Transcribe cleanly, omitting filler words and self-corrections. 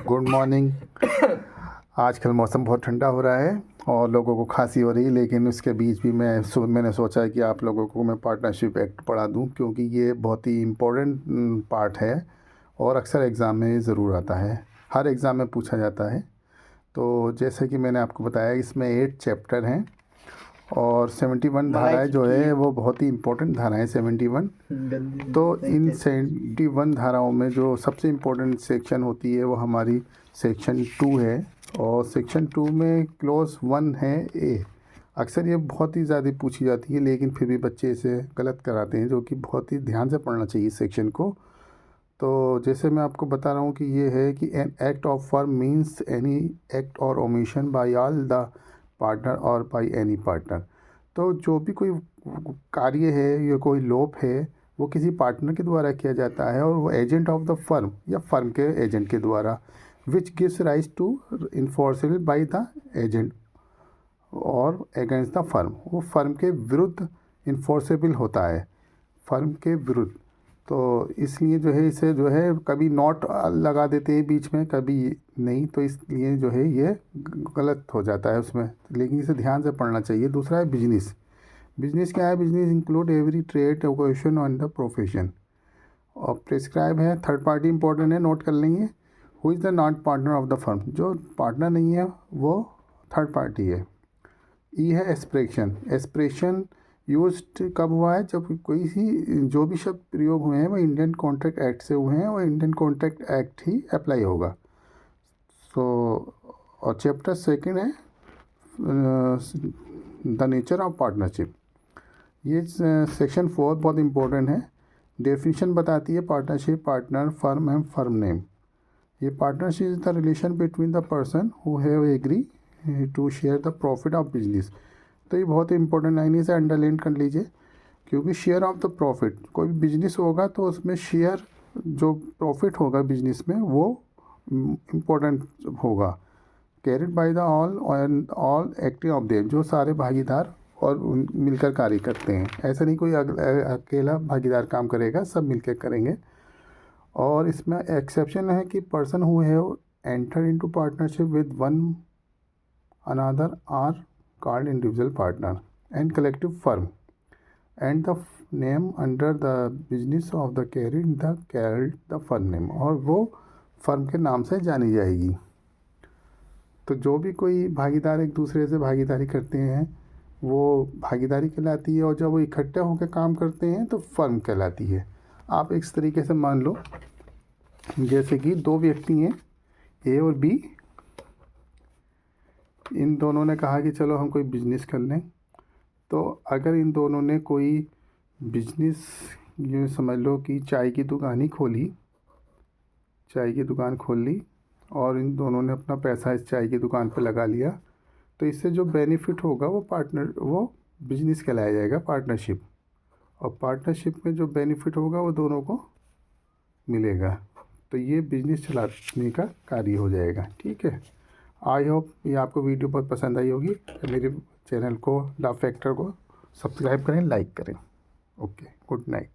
Good morning. आजकल मौसम बहुत ठंडा हो रहा है और लोगों को खांसी हो रही है, लेकिन उसके बीच भी मैंने सोचा कि आप लोगों को मैं पार्टनरशिप एक्ट पढ़ा दूं, क्योंकि ये बहुत ही इम्पोर्टेंट पार्ट है और अक्सर एग्ज़ाम में ज़रूर आता है, हर एग्ज़ाम में पूछा जाता है। तो जैसे कि मैंने आपको बताया, इसमें 8 चैप्टर हैं और 71 धाराएँ जो है वो बहुत ही इम्पोर्टेंट धाराएँ 71। तो इन 71 धाराओं में जो सबसे इम्पोर्टेंट सेक्शन होती है वो हमारी सेक्शन 2 है, और सेक्शन 2 में क्लॉज 1 है ए। अक्सर ये बहुत ही ज़्यादा पूछी जाती है, लेकिन फिर भी बच्चे इसे गलत कराते हैं, जो कि बहुत ही ध्यान से पढ़ना चाहिए सेक्शन को। तो जैसे मैं आपको बता रहा हूँ कि ये है कि an act of firm means any act or omission by all the partner or by any partner. तो जो भी कोई कार्य है या कोई लोप है वो किसी पार्टनर के द्वारा किया जाता है, और वो एजेंट ऑफ द फर्म या फर्म के एजेंट के द्वारा, which gives rise to enforceable by the agent और अगेंस्ट द फर्म। वो फर्म के विरुद्ध इन्फोर्सेबल होता है, फर्म के विरुद्ध। तो इसलिए जो है इसे जो है कभी नॉट लगा देते हैं बीच में, कभी नहीं, तो इसलिए जो है ये गलत हो जाता है उसमें, लेकिन इसे ध्यान से पढ़ना चाहिए। दूसरा है बिजनेस। बिजनेस क्या है? Business include every trade occasion on the profession. और प्रिस्क्राइब है, थर्ड पार्टी इंपॉर्टेंट है, नोट कर लेंगे। Who is the not partner of the firm? जो पार्टनर नहीं है वो थर्ड पार्टी है। ई है एस्पिरेशन। एस्पिरेशन यूज्ड कब हुआ है? जब कोई सी जो भी शब्द प्रयोग हुए हैं वो इंडियन कॉन्ट्रैक्ट एक्ट से हुए हैं, और इंडियन कॉन्ट्रैक्ट एक्ट ही अप्लाई होगा। सो और चैप्टर 2 है द नेचर ऑफ पार्टनरशिप। ये सेक्शन 4 बहुत इंपॉर्टेंट है। डेफिनेशन बताती है partnership, partner, firm and firm name. ये partnership is the relation between the person who have agree to share the profit of business. तो ये बहुत ही इंपॉर्टेंट लाइन है, इसे अंडरलाइन कर लीजिए, क्योंकि शेयर ऑफ द प्रॉफिट, कोई भी बिजनेस होगा तो उसमें शेयर जो प्रॉफिट होगा बिजनेस में वो इम्पोर्टेंट होगा। Carried by the all acting of them, जो सारे भागीदार और मिलकर कार्य करते हैं। ऐसा नहीं कोई अकेला भागीदार काम करेगा, सब मिलकर करेंगे। और इसमें एक्सेप्शन है कि person who have enter into partnership with one another are called individual partner and collective firm, and the name under the business of the carried the firm name, और वो फर्म के नाम से जानी जाएगी। तो जो भी कोई भागीदार एक दूसरे से भागीदारी करते हैं वो भागीदारी कहलाती है, और जब वो इकट्ठे होकर काम करते हैं तो फर्म कहलाती है। आप इस तरीके से मान लो, जैसे कि 2 व्यक्ति हैं, ए और बी। इन दोनों ने कहा कि चलो हम कोई बिज़नेस कर लें। तो अगर इन दोनों ने कोई बिज़नेस, ये समझ लो कि चाय की दुकान ही खोली, चाय की दुकान खोल ली, और इन दोनों ने अपना पैसा इस चाय की दुकान पर लगा लिया, तो इससे जो बेनिफिट होगा वो बिज़नेस कहलाया जाएगा, पार्टनरशिप। और पार्टनरशिप में जो बेनिफिट होगा वो दोनों को मिलेगा, तो ये बिज़नेस चलाने का कार्य हो जाएगा। ठीक है, आई होप ये आपको वीडियो बहुत पसंद आई होगी। मेरे चैनल को लव फैक्टर को सब्सक्राइब करें, लाइक करें। Okay, good night.